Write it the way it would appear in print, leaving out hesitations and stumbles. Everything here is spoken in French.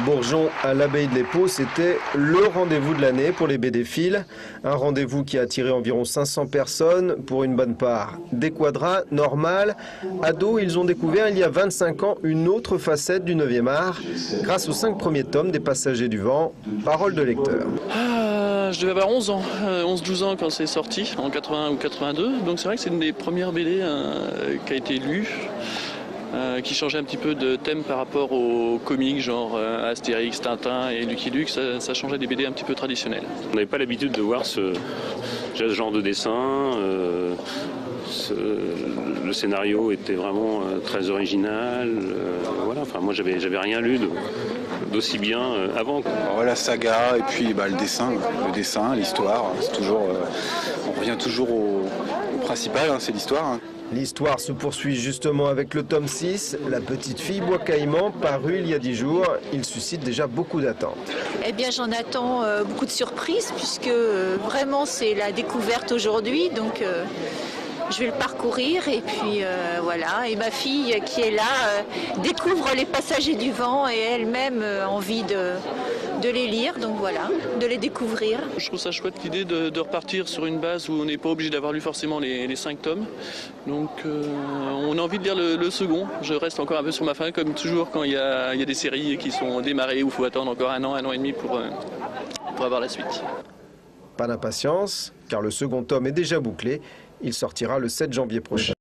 Bourgeon à l'abbaye de l'Épau, c'était le rendez-vous de l'année pour les bédéphiles. Un rendez-vous qui a attiré environ 500 personnes, pour une bonne part des quadras, normal. Ados, ils ont découvert il y a 25 ans une autre facette du 9e art, grâce aux 5 premiers tomes des Passagers du Vent, paroles de lecteur. Je devais avoir 11 ans, 11-12 ans quand c'est sorti, en 81 ou 82. Donc c'est vrai que c'est une des premières BD qui a été lue. Qui changeait un petit peu de thème par rapport aux comics, genre Astérix, Tintin et Lucky Luke, ça changeait des BD un petit peu traditionnels. On n'avait pas l'habitude de voir ce genre de dessin. Le scénario était vraiment très original. Voilà. Enfin, moi, j'avais rien lu d'aussi bien avant. Alors, la saga et puis le dessin, l'histoire. C'est toujours, on revient toujours au principal, c'est l'histoire. L'histoire se poursuit justement avec le tome 6, La petite fille bois caïman, paru il y a 10 jours. Il suscite déjà beaucoup d'attentes. Eh bien, j'en attends beaucoup de surprises puisque vraiment c'est la découverte aujourd'hui. Donc je vais le parcourir et puis voilà. Et ma fille qui est là découvre les Passagers du Vent et elle-même a envie de les lire, donc voilà, de les découvrir. Je trouve ça chouette l'idée de repartir sur une base où on n'est pas obligé d'avoir lu forcément les 5 tomes. Donc on a envie de lire le second. Je reste encore un peu sur ma faim, comme toujours quand il y a des séries qui sont démarrées où il faut attendre encore un an et demi pour avoir la suite. Pas d'impatience, car le second tome est déjà bouclé. Il sortira le 7 janvier prochain.